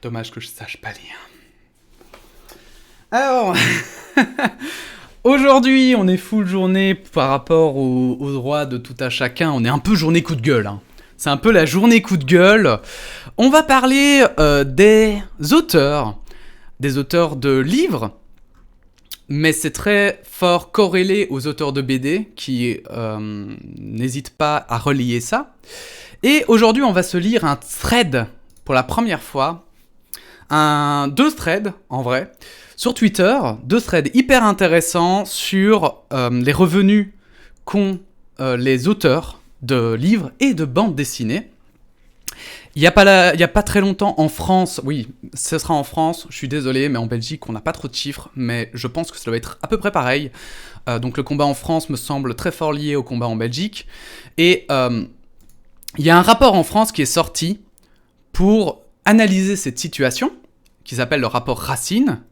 Dommage que je sache pas lire. Alors, aujourd'hui, on est full journée par rapport au droit de tout à chacun. On est un peu journée coup de gueule. C'est un peu la journée coup de gueule. On va parler des auteurs de livres, mais c'est très fort corrélé aux auteurs de BD qui n'hésitent pas à relier ça. Et aujourd'hui, on va se lire un thread pour la première fois. Deux threads, en vrai, sur Twitter. Deux threads hyper intéressants sur les revenus qu'ont les auteurs de livres et de bandes dessinées. Il y a pas très longtemps en France, oui, ce sera en France, je suis désolé, mais en Belgique, on n'a pas trop de chiffres, mais je pense que ça doit être à peu près pareil. Donc le combat en France me semble très fort lié au combat en Belgique. Et il y a un rapport en France qui est sorti pour analyser cette situation, qui s'appelle le rapport Racine.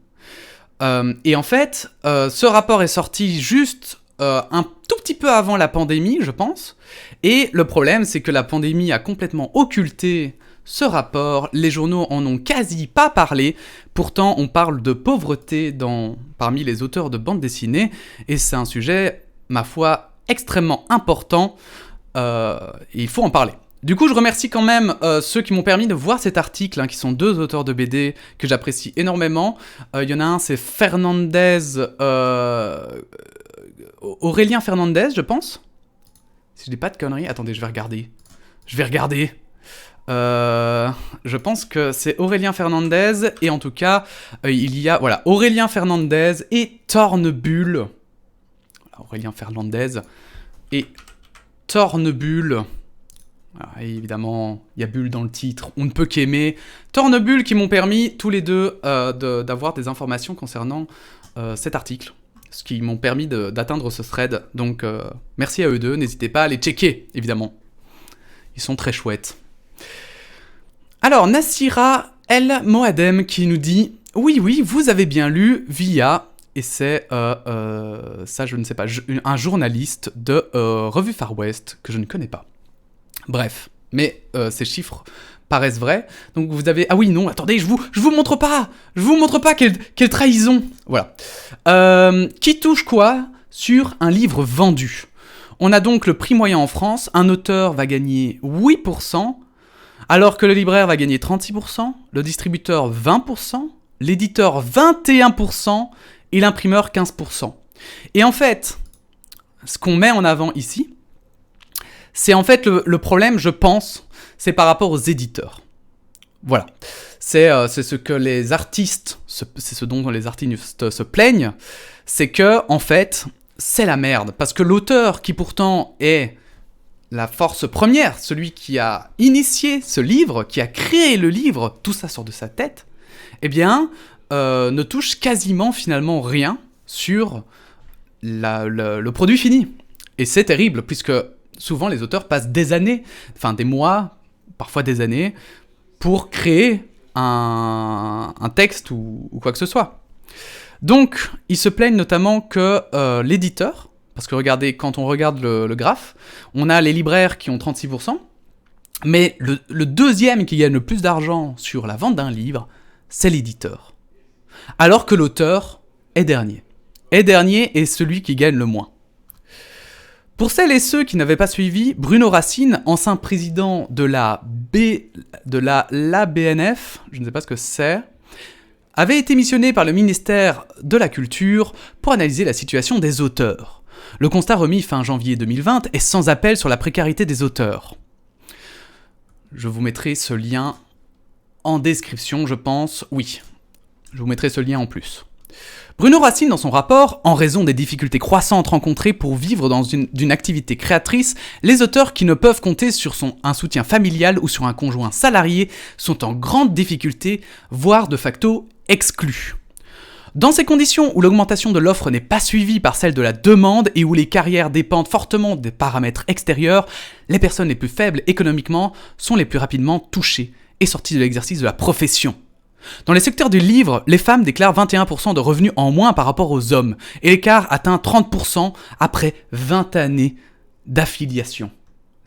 Et en fait, ce rapport est sorti juste un tout petit peu avant la pandémie, je pense. Et le problème, c'est que la pandémie a complètement occulté ce rapport. Les journaux en ont quasi pas parlé. Pourtant, on parle de pauvreté parmi les auteurs de bandes dessinées. Et c'est un sujet, ma foi, extrêmement important. Et il faut en parler. Du coup, je remercie quand même ceux qui m'ont permis de voir cet article, qui sont deux auteurs de BD que j'apprécie énormément. Il y en a un, c'est Aurélien Fernandez, je pense. Si je dis pas de conneries, attendez, je vais regarder. Je pense que c'est Aurélien Fernandez, et en tout cas, il y a Aurélien Fernandez et Tornebull. Aurélien Fernandez et Tornebull. Alors, évidemment, il y a Bulle dans le titre, on ne peut qu'aimer. Tornebull qui m'ont permis, tous les deux, d'avoir des informations concernant cet article. Ce qui m'ont permis d'atteindre ce thread. Donc, merci à eux deux, n'hésitez pas à les checker, évidemment. Ils sont très chouettes. Alors, Nassira El Moadem qui nous dit « Oui, vous avez bien lu via... » Et c'est, ça je ne sais pas, un journaliste de Revue Far West que je ne connais pas. Bref, mais ces chiffres paraissent vrais. Donc vous avez... Ah oui, non, attendez, je vous montre pas. Quelle trahison. Voilà. Qui touche quoi sur un livre vendu? On a donc le prix moyen en France. Un auteur va gagner 8%, alors que le libraire va gagner 36%, le distributeur 20%, l'éditeur 21% et l'imprimeur 15%. Et en fait, ce qu'on met en avant ici, c'est en fait le problème, je pense, c'est par rapport aux éditeurs. Voilà. C'est ce que les artistes, c'est ce dont les artistes se plaignent, c'est que, en fait, c'est la merde. Parce que l'auteur, qui pourtant est la force première, celui qui a initié ce livre, qui a créé le livre, tout ça sort de sa tête, eh bien, ne touche quasiment finalement rien sur le produit fini. Et c'est terrible, puisque souvent les auteurs passent des années, enfin des mois, parfois des années, pour créer un texte ou quoi que ce soit. Donc, ils se plaignent notamment que l'éditeur, parce que regardez, quand on regarde le graphe, on a les libraires qui ont 36%, mais le deuxième qui gagne le plus d'argent sur la vente d'un livre, c'est l'éditeur. Alors que l'auteur est dernier. Est dernier et celui qui gagne le moins. Pour celles et ceux qui n'avaient pas suivi, Bruno Racine, ancien président de l'ABNF, je ne sais pas ce que c'est, avait été missionné par le ministère de la Culture pour analyser la situation des auteurs. Le constat remis fin janvier 2020 est sans appel sur la précarité des auteurs. Je vous mettrai ce lien en description, je pense. Oui, je vous mettrai ce lien en plus. Bruno Racine, dans son rapport, en raison des difficultés croissantes rencontrées pour vivre dans d'une activité créatrice, les auteurs qui ne peuvent compter sur un soutien familial ou sur un conjoint salarié sont en grande difficulté, voire de facto exclus. Dans ces conditions où l'augmentation de l'offre n'est pas suivie par celle de la demande et où les carrières dépendent fortement des paramètres extérieurs, les personnes les plus faibles économiquement sont les plus rapidement touchées et sorties de l'exercice de la profession. Dans les secteurs du livre, les femmes déclarent 21% de revenus en moins par rapport aux hommes, et l'écart atteint 30% après 20 années d'affiliation.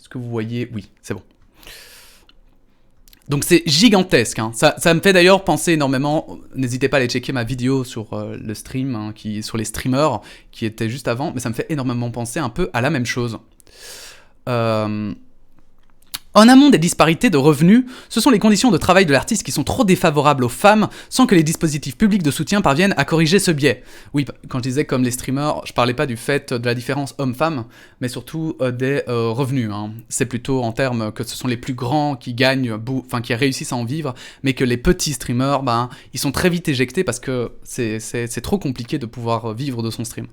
Est-ce que vous voyez? Oui, c'est bon. Donc c'est gigantesque, hein. Ça me fait d'ailleurs penser énormément, n'hésitez pas à aller checker ma vidéo sur le stream, hein, sur les streamers, qui était juste avant, mais ça me fait énormément penser un peu à la même chose. En amont des disparités de revenus, ce sont les conditions de travail de l'artiste qui sont trop défavorables aux femmes sans que les dispositifs publics de soutien parviennent à corriger ce biais. Oui, quand je disais comme les streamers, je parlais pas du fait de la différence homme-femme, mais surtout des revenus, hein. C'est plutôt en termes que ce sont les plus grands qui gagnent, qui réussissent à en vivre, mais que les petits streamers, ils sont très vite éjectés parce que c'est trop compliqué de pouvoir vivre de son stream.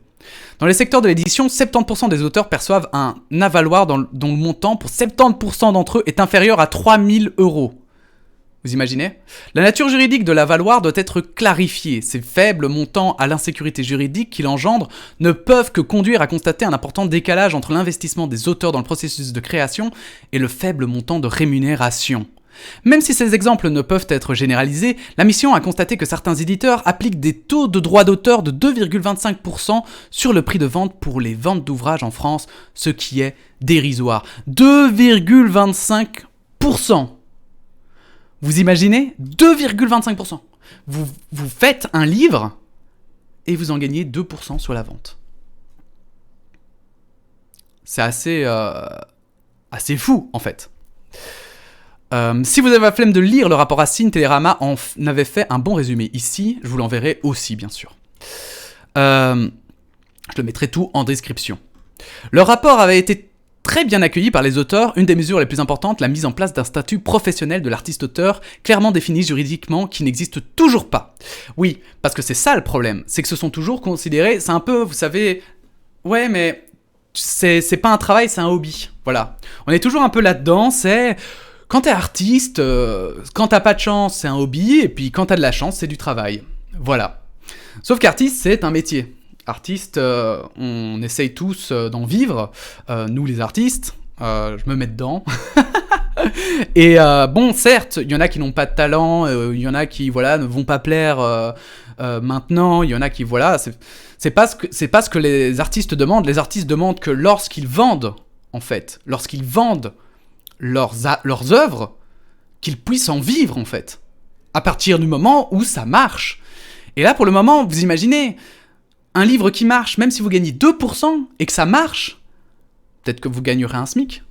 Dans les secteurs de l'édition, 70% des auteurs perçoivent un avaloir dont le montant, pour 70% d'entre eux, est inférieur à 3000 €. Vous imaginez ? La nature juridique de l'avaloir doit être clarifiée. Ces faibles montants à l'insécurité juridique qu'il engendre ne peuvent que conduire à constater un important décalage entre l'investissement des auteurs dans le processus de création et le faible montant de rémunération. Même si ces exemples ne peuvent être généralisés, la mission a constaté que certains éditeurs appliquent des taux de droit d'auteur de 2,25% sur le prix de vente pour les ventes d'ouvrages en France, ce qui est dérisoire. 2,25%. Vous imaginez ? 2,25%. Vous faites un livre et vous en gagnez 2% sur la vente. C'est assez fou, en fait. Si vous avez la flemme de lire le rapport Racine, Télérama en avait fait un bon résumé. Ici, je vous l'enverrai aussi, bien sûr. Je le mettrai tout en description. Le rapport avait été très bien accueilli par les auteurs. Une des mesures les plus importantes, la mise en place d'un statut professionnel de l'artiste-auteur, clairement défini juridiquement, qui n'existe toujours pas. Oui, parce que c'est ça le problème, c'est que ce sont toujours considérés, c'est un peu, vous savez, ouais, mais c'est pas un travail, c'est un hobby. Voilà. On est toujours un peu là-dedans, c'est... Quand t'es artiste, quand t'as pas de chance, c'est un hobby, et puis quand t'as de la chance, c'est du travail. Voilà. Sauf qu'artiste, c'est un métier. Artiste, on essaye tous d'en vivre, nous les artistes, je me mets dedans. Et bon, certes, il y en a qui n'ont pas de talent, il y en a qui, voilà, ne vont pas plaire maintenant, il y en a qui, voilà, c'est pas ce que les artistes demandent. Les artistes demandent que lorsqu'ils vendent, en fait, lorsqu'ils vendent leurs œuvres, qu'ils puissent en vivre, en fait. À partir du moment où ça marche. Et là, pour le moment, vous imaginez, un livre qui marche, même si vous gagnez 2% et que ça marche, peut-être que vous gagnerez un SMIC.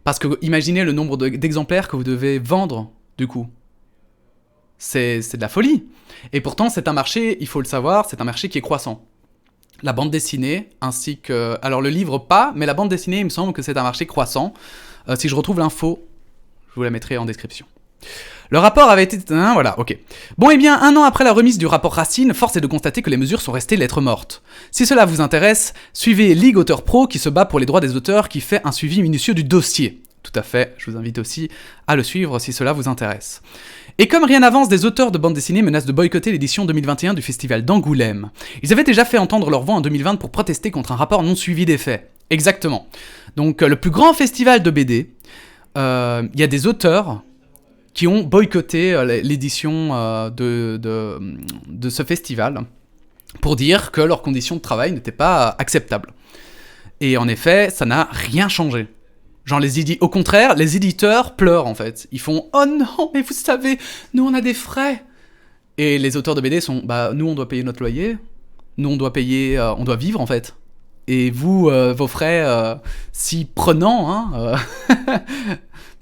Parce que imaginez le nombre d'exemplaires que vous devez vendre, du coup. C'est de la folie. Et pourtant, c'est un marché, il faut le savoir, c'est un marché qui est croissant. La bande dessinée, ainsi que... Alors le livre pas, mais la bande dessinée, il me semble que c'est un marché croissant. Si je retrouve l'info, je vous la mettrai en description. Le rapport avait été... voilà, ok. Bon, eh bien, 1 an après la remise du rapport Racine, force est de constater que les mesures sont restées lettres mortes. Si cela vous intéresse, suivez Ligue Auteur Pro qui se bat pour les droits des auteurs, qui fait un suivi minutieux du dossier. Tout à fait, je vous invite aussi à le suivre si cela vous intéresse. Et comme rien n'avance, des auteurs de bande dessinée menacent de boycotter l'édition 2021 du festival d'Angoulême. Ils avaient déjà fait entendre leur voix en 2020 pour protester contre un rapport non suivi des faits. Exactement. Donc le plus grand festival de BD, il y a des auteurs qui ont boycotté l'édition de ce festival pour dire que leurs conditions de travail n'étaient pas acceptables. Et en effet, ça n'a rien changé. Genre au contraire, les éditeurs pleurent en fait. Ils font « Oh non, mais vous savez, nous on a des frais !» Et les auteurs de BD sont « Bah nous on doit payer notre loyer, nous on doit vivre en fait. Et vous, vos frais si prenants, hein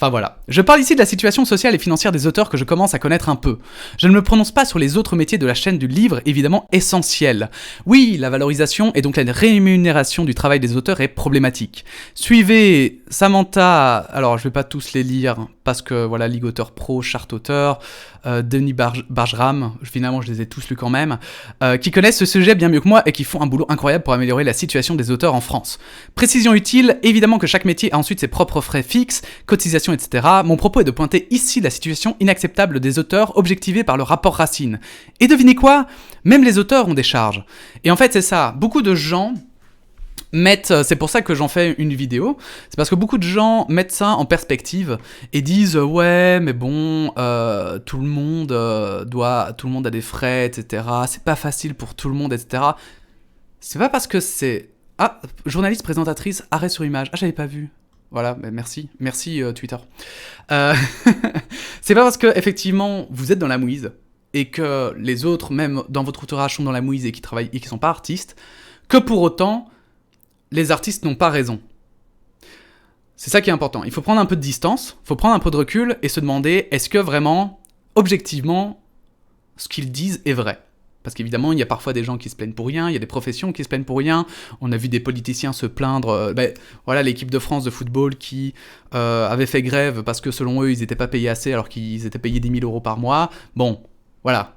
Enfin voilà. Je parle ici de la situation sociale et financière des auteurs que je commence à connaître un peu. Je ne me prononce pas sur les autres métiers de la chaîne du livre, évidemment essentiels. Oui, la valorisation et donc la rémunération du travail des auteurs est problématique. Suivez Samantha, alors je vais pas tous les lire, parce que voilà, Ligue Auteur Pro, Charte Auteur, Denis Bargeram, finalement je les ai tous lus quand même, qui connaissent ce sujet bien mieux que moi et qui font un boulot incroyable pour améliorer la situation des auteurs en France. Précision utile, évidemment que chaque métier a ensuite ses propres frais fixes, cotisations, etc. Mon propos est de pointer ici la situation inacceptable des auteurs objectivée par le rapport Racine. Et devinez quoi ? Même les auteurs ont des charges. Et en fait c'est ça, beaucoup de gens c'est pour ça que j'en fais une vidéo, c'est parce que beaucoup de gens mettent ça en perspective et disent ouais mais bon tout le monde a des frais, etc. C'est pas facile pour tout le monde, etc. C'est pas parce que c'est... Ah, journaliste présentatrice, arrêt sur image. Ah, j'avais pas vu. Voilà, mais merci Twitter. Euh, c'est pas parce que effectivement vous êtes dans la mouise et que les autres, même dans votre entourage, sont dans la mouise et qui travaillent et qui sont pas artistes, que pour autant les artistes n'ont pas raison. C'est ça qui est important. Il faut prendre un peu de distance, il faut prendre un peu de recul et se demander est-ce que vraiment, objectivement, ce qu'ils disent est vrai. Parce qu'évidemment, il y a parfois des gens qui se plaignent pour rien, il y a des professions qui se plaignent pour rien. On a vu des politiciens se plaindre. Voilà, l'équipe de France de football qui avait fait grève parce que selon eux, ils n'étaient pas payés assez alors qu'ils étaient payés 10 000 € par mois. Bon, voilà.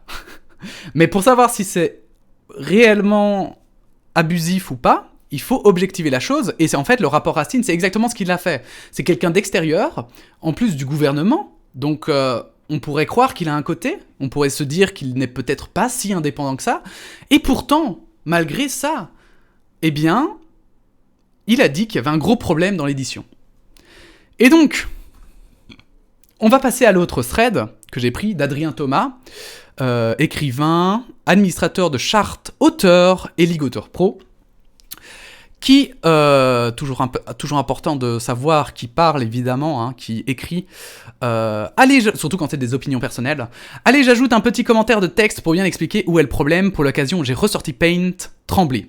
Mais pour savoir si c'est réellement abusif ou pas, il faut objectiver la chose, et c'est en fait le rapport Racine, c'est exactement ce qu'il a fait. C'est quelqu'un d'extérieur, en plus du gouvernement, donc on pourrait croire qu'il a un côté, on pourrait se dire qu'il n'est peut-être pas si indépendant que ça, et pourtant, malgré ça, eh bien, il a dit qu'il y avait un gros problème dans l'édition. Et donc, on va passer à l'autre thread que j'ai pris d'Adrien Thomas, écrivain, administrateur de charte auteur et Ligue Auteur Pro, qui, toujours important de savoir, qui parle évidemment, hein, qui écrit, surtout quand c'est des opinions personnelles. Allez, j'ajoute un petit commentaire de texte pour bien expliquer où est le problème. Pour l'occasion, j'ai ressorti Paint, Tremblay.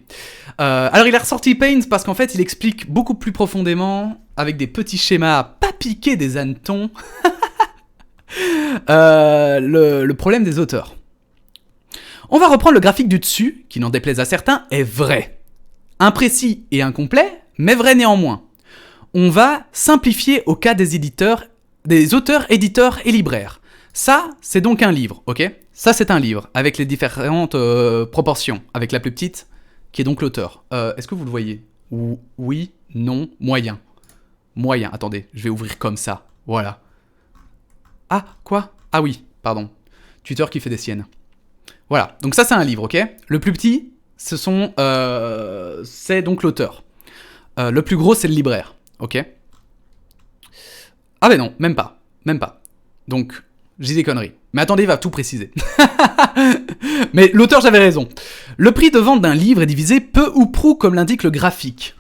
Alors il a ressorti Paint parce qu'en fait, il explique beaucoup plus profondément, avec des petits schémas pas piqués des hannetons, le problème des auteurs. On va reprendre le graphique du dessus, qui n'en déplaise à certains, est vrai. Imprécis et incomplet, mais vrai néanmoins. On va simplifier au cas des auteurs, éditeurs et libraires. Ça, c'est donc un livre, ok ? Ça, c'est un livre, avec les différentes proportions, avec la plus petite, qui est donc l'auteur. Est-ce que vous le voyez ? Oui, non, moyen. Moyen, attendez, je vais ouvrir comme ça, voilà. Ah, quoi ? Ah oui, pardon. Twitter qui fait des siennes. Voilà, donc ça, c'est un livre, ok ? Le plus petit, c'est donc l'auteur. Le plus gros, c'est le libraire, ok ? Ah ben non, même pas. Donc, j'ai dit des conneries. Mais attendez, il va tout préciser. Mais l'auteur, j'avais raison. Le prix de vente d'un livre est divisé peu ou prou comme l'indique le graphique.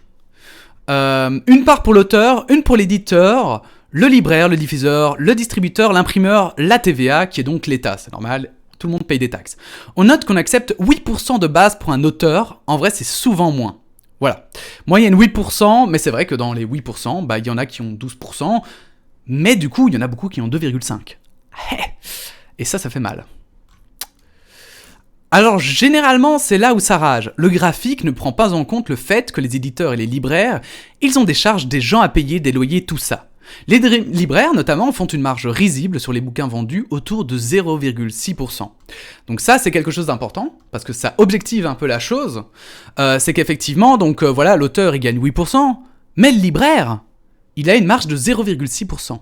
Une part pour l'auteur, une pour l'éditeur, le libraire, le diffuseur, le distributeur, l'imprimeur, la TVA, qui est donc l'État, c'est normal. Tout le monde paye des taxes. On note qu'on accepte 8% de base pour un auteur. En vrai, c'est souvent moins. Voilà. Moyenne 8%, mais c'est vrai que dans les 8%, il y en a qui ont 12%, mais du coup, il y en a beaucoup qui ont 2,5%. Et ça fait mal. Alors, généralement, c'est là où ça rage. Le graphique ne prend pas en compte le fait que les éditeurs et les libraires, ils ont des charges, des gens à payer, des loyers, tout ça. Les libraires, notamment, font une marge risible sur les bouquins vendus autour de 0,6%. Donc ça, c'est quelque chose d'important, parce que ça objective un peu la chose. C'est qu'effectivement, voilà, l'auteur, il gagne 8%, mais le libraire, il a une marge de 0,6%.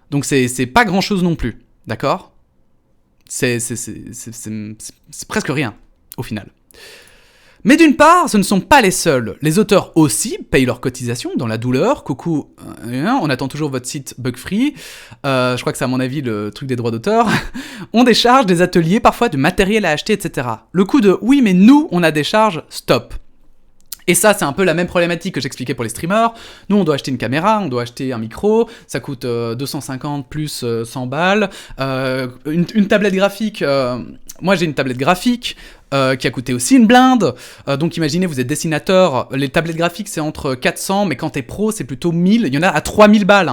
Donc c'est pas grand-chose non plus, d'accord ? C'est presque rien, au final. Mais d'une part, ce ne sont pas les seuls. Les auteurs aussi payent leurs cotisations dans la douleur. Coucou, on attend toujours votre site bug-free. Je crois que c'est à mon avis le truc des droits d'auteur. On des charges, des ateliers, parfois du matériel à acheter, etc. Le coup de « oui, mais nous, on a des charges, stop ». Et ça, c'est un peu la même problématique que j'expliquais pour les streamers. Nous, on doit acheter une caméra, on doit acheter un micro, ça coûte 250 plus 100 balles. Une tablette graphique, moi j'ai une tablette graphique qui a coûté aussi une blinde. Donc imaginez, vous êtes dessinateur, les tablettes graphiques c'est entre 400, mais quand t'es pro, c'est plutôt 1000. Il y en a à 3000 balles.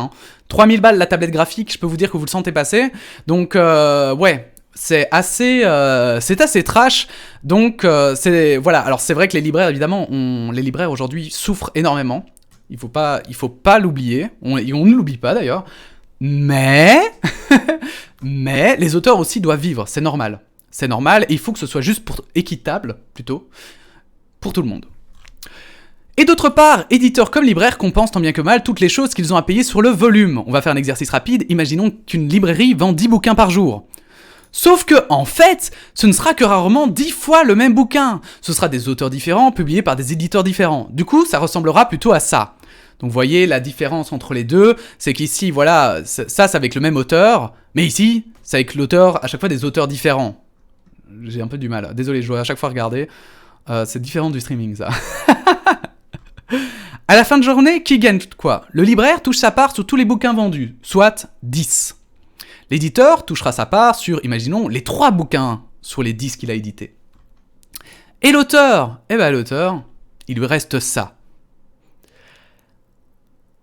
3000 balles la tablette graphique, je peux vous dire que vous le sentez passer. Donc ouais. C'est assez trash, donc voilà. Alors c'est vrai que les libraires, évidemment, les libraires aujourd'hui souffrent énormément. Il faut pas l'oublier. On ne l'oublie pas d'ailleurs. Mais les auteurs aussi doivent vivre. C'est normal. Et il faut que ce soit juste équitable plutôt pour tout le monde. Et d'autre part, éditeurs comme libraires compensent tant bien que mal toutes les choses qu'ils ont à payer sur le volume. On va faire un exercice rapide. Imaginons qu'une librairie vend 10 bouquins par jour. Sauf que, en fait, ce ne sera que rarement 10 fois le même bouquin. Ce sera des auteurs différents, publiés par des éditeurs différents. Du coup, ça ressemblera plutôt à ça. Donc, vous voyez, la différence entre les deux, c'est qu'ici, voilà, ça, c'est avec le même auteur, mais ici, c'est avec l'auteur, à chaque fois, des auteurs différents. J'ai un peu du mal. Désolé, je dois à chaque fois regarder. C'est différent du streaming, ça. À la fin de journée, qui gagne quoi? Le libraire touche sa part sur tous les bouquins vendus, soit 10. L'éditeur touchera sa part sur, imaginons, les 3 bouquins sur les 10 qu'il a édités. Et l'auteur? Eh ben l'auteur, il lui reste ça.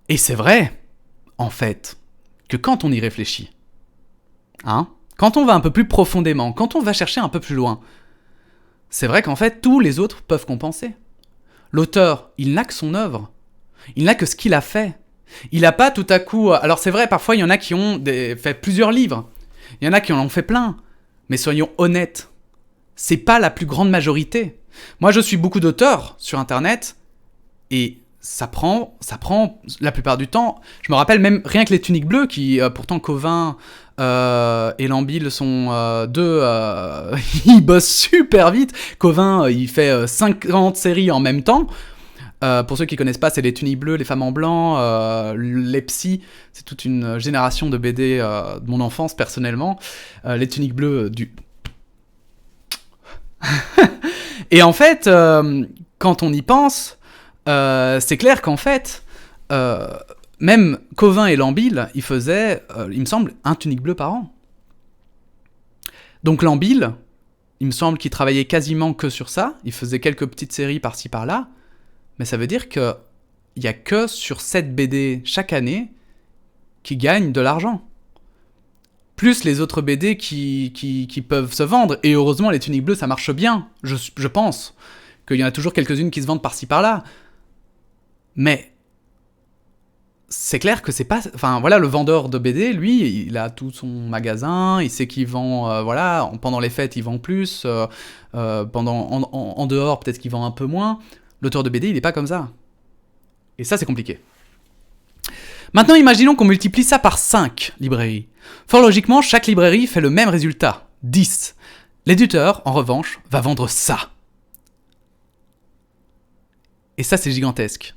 Et c'est vrai, en fait, que quand on y réfléchit, quand on va un peu plus profondément, quand on va chercher un peu plus loin, c'est vrai qu'en fait, tous les autres peuvent compenser. L'auteur, il n'a que son œuvre. Il n'a que ce qu'il a fait. Il n'a pas tout à coup... Alors c'est vrai, parfois, il y en a qui ont fait plusieurs livres. Il y en a qui en ont fait plein. Mais soyons honnêtes, c'est pas la plus grande majorité. Moi, je suis beaucoup d'auteurs sur Internet, et ça prend la plupart du temps. Je me rappelle même rien que les Tuniques Bleues, qui pourtant Cauvin et Lambil sont deux... ils bossent super vite. Cauvin, il fait 50 séries en même temps. Pour ceux qui connaissent pas, c'est les Tuniques Bleues, les Femmes en Blanc, les Psy. C'est toute une génération de BD de mon enfance, personnellement. Les Tuniques Bleues du... Et en fait, quand on y pense, c'est clair qu'en fait, même Cauvin et Lambil, ils faisaient, il me semble, un Tunique Bleue par an. Donc Lambil, il me semble qu'il travaillait quasiment que sur ça. Il faisait quelques petites séries par-ci par-là. Mais ça veut dire qu'il n'y a que sur 7 BD chaque année qui gagnent de l'argent. Plus les autres BD qui peuvent se vendre. Et heureusement, les Tuniques Bleues, ça marche bien, je pense. Qu'il y en a toujours quelques-unes qui se vendent par-ci par-là. Mais c'est clair que c'est pas... Enfin, voilà, le vendeur de BD, lui, il a tout son magasin, il sait qu'il vend... voilà, pendant les fêtes, il vend plus. En dehors, peut-être qu'il vend un peu moins. L'auteur de BD, il est pas comme ça. Et ça, c'est compliqué. Maintenant, imaginons qu'on multiplie ça par 5 librairies. Fort logiquement, chaque librairie fait le même résultat, 10. L'éditeur, en revanche, va vendre ça. Et ça, c'est gigantesque.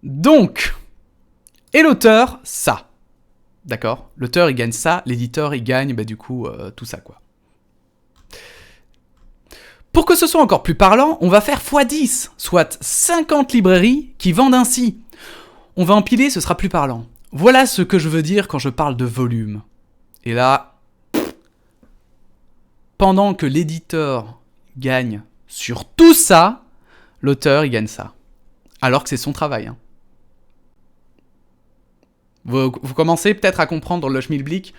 Donc, et l'auteur, ça. D'accord? L'auteur, il gagne ça, l'éditeur, il gagne, du coup, tout ça, quoi. Pour que ce soit encore plus parlant, on va faire x10, soit 50 librairies qui vendent ainsi. On va empiler, ce sera plus parlant. Voilà ce que je veux dire quand je parle de volume. Et là, pendant que l'éditeur gagne sur tout ça, l'auteur, il gagne ça. Alors que c'est son travail. Vous commencez peut-être à comprendre le schmilblick.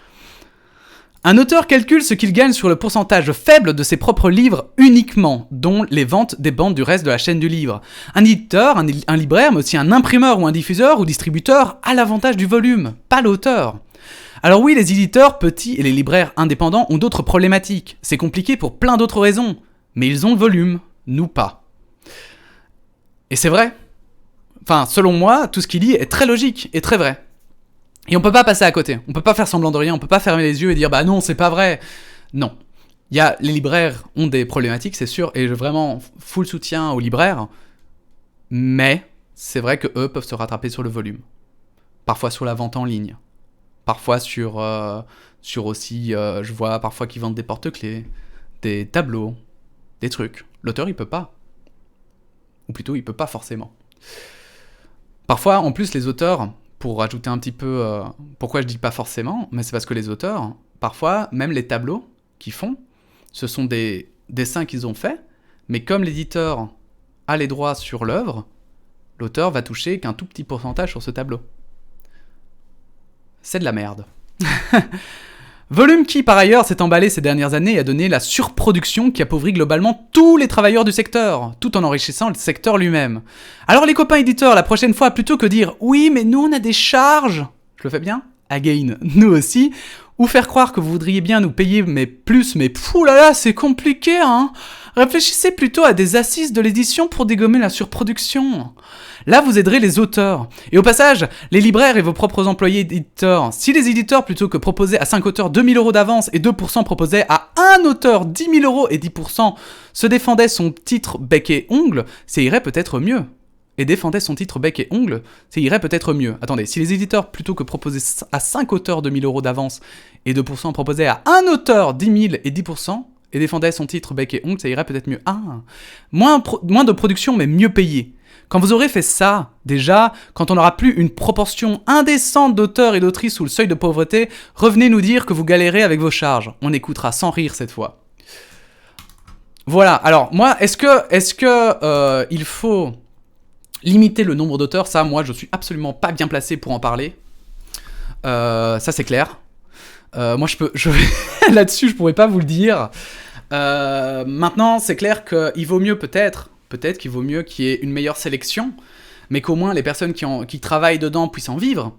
Un auteur calcule ce qu'il gagne sur le pourcentage faible de ses propres livres uniquement, dont les ventes dépendent du reste de la chaîne du livre. Un éditeur, un libraire, mais aussi un imprimeur ou un diffuseur ou distributeur a l'avantage du volume, pas l'auteur. Alors oui, les éditeurs petits et les libraires indépendants ont d'autres problématiques. C'est compliqué pour plein d'autres raisons, mais ils ont le volume, nous pas. Et c'est vrai. Enfin, selon moi, tout ce qu'il dit est très logique et très vrai. Et on peut pas passer à côté, on peut pas faire semblant de rien, on peut pas fermer les yeux et dire bah non, c'est pas vrai. Non. Les libraires ont des problématiques, c'est sûr, et vraiment full soutien aux libraires, mais c'est vrai que eux peuvent se rattraper sur le volume. Parfois sur la vente en ligne, parfois sur aussi, je vois parfois qu'ils vendent des porte-clés, des tableaux, des trucs. L'auteur il peut pas. Ou plutôt il peut pas forcément. Parfois en plus les auteurs... Pour rajouter un petit peu pourquoi je dis pas forcément, mais c'est parce que les auteurs, parfois, même les tableaux qu'ils font, ce sont des dessins qu'ils ont faits, mais comme l'éditeur a les droits sur l'œuvre, l'auteur va toucher qu'un tout petit pourcentage sur ce tableau. C'est de la merde. Volume qui, par ailleurs, s'est emballé ces dernières années et a donné la surproduction qui appauvrit globalement tous les travailleurs du secteur, tout en enrichissant le secteur lui-même. Alors les copains éditeurs, la prochaine fois, plutôt que dire « Oui, mais nous on a des charges », je le fais bien? Again, nous aussi. Ou faire croire que vous voudriez bien nous payer mais plus, mais poulala, c'est compliqué, hein. Réfléchissez plutôt à des assises de l'édition pour dégommer la surproduction. Là, vous aiderez les auteurs. Et au passage, les libraires et vos propres employés éditeurs. Si les éditeurs, plutôt que proposer à 5 auteurs 2 000 € d'avance et 2% proposaient à un auteur 10 000 € et 10% se défendait son titre bec et ongle, ça irait peut-être mieux. Et défendait son titre bec et ongle, ça irait peut-être mieux. Attendez, si les éditeurs, plutôt que proposer à 5 auteurs 2 000 € d'avance et 2% proposaient à un auteur 10 000 et 10%, et défendait son titre bec et ongle, ça irait peut-être mieux. Ah, moins de production, mais mieux payé. Quand vous aurez fait ça, déjà, quand on n'aura plus une proportion indécente d'auteurs et d'autrices sous le seuil de pauvreté, revenez nous dire que vous galérez avec vos charges. On écoutera sans rire cette fois. Voilà, alors moi, est-ce que il faut limiter le nombre d'auteurs? Ça, moi, je suis absolument pas bien placé pour en parler. Ça, c'est clair. Moi, là-dessus, je pourrais pas vous le dire. Maintenant, c'est clair qu'il vaut mieux peut-être qu'il vaut mieux qu'il y ait une meilleure sélection, mais qu'au moins les personnes qui travaillent dedans puissent en vivre,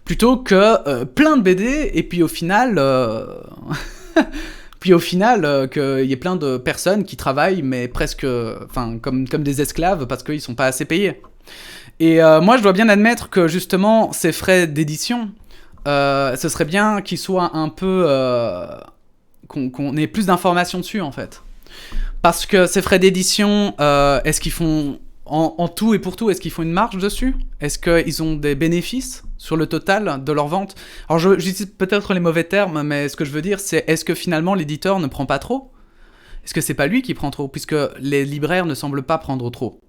plutôt que plein de BD, et puis au final, qu'il y ait plein de personnes qui travaillent, mais presque, enfin, comme des esclaves, parce qu'ils sont pas assez payés. Et moi, je dois bien admettre que justement, ces frais d'édition, ce serait bien qu'ils soient un peu... qu'on ait plus d'informations dessus, en fait. Parce que ces frais d'édition, est-ce qu'ils font, en tout et pour tout, est-ce qu'ils font une marge dessus? Est-ce qu'ils ont des bénéfices sur le total de leur vente? Alors, j'utilise peut-être les mauvais termes, mais ce que je veux dire, c'est est-ce que finalement l'éditeur ne prend pas trop? Est-ce que c'est pas lui qui prend trop? Puisque les libraires ne semblent pas prendre trop.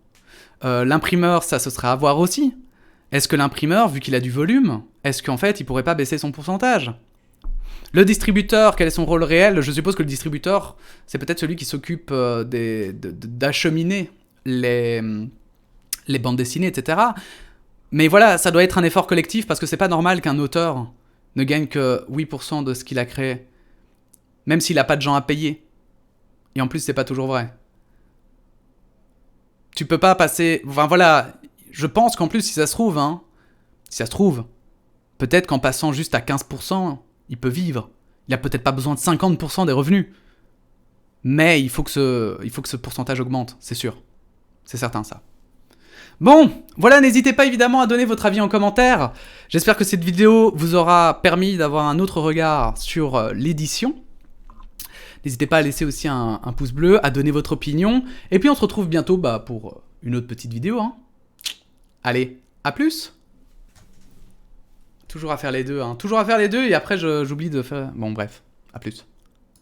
L'imprimeur, ça, ce serait à voir aussi. Est-ce que l'imprimeur, vu qu'il a du volume, est-ce qu'en fait, il pourrait pas baisser son pourcentage? Le distributeur, quel est son rôle réel? Je suppose que le distributeur, c'est peut-être celui qui s'occupe d'acheminer les bandes dessinées, etc. Mais voilà, ça doit être un effort collectif, parce que c'est pas normal qu'un auteur ne gagne que 8% de ce qu'il a créé, même s'il a pas de gens à payer. Et en plus, c'est pas toujours vrai. Tu peux pas passer... Enfin voilà, je pense qu'en plus, si ça se trouve, peut-être qu'en passant juste à 15%, il peut vivre. Il a peut-être pas besoin de 50% des revenus. Mais il faut que ce pourcentage augmente, c'est sûr. C'est certain, ça. Bon, voilà, n'hésitez pas évidemment à donner votre avis en commentaire. J'espère que cette vidéo vous aura permis d'avoir un autre regard sur l'édition. N'hésitez pas à laisser aussi un pouce bleu, à donner votre opinion. Et puis on se retrouve bientôt pour une autre petite vidéo. Hein. Allez, à plus! Toujours à faire les deux, hein. Toujours à faire les deux, et après j'oublie de faire... Bon bref, à plus.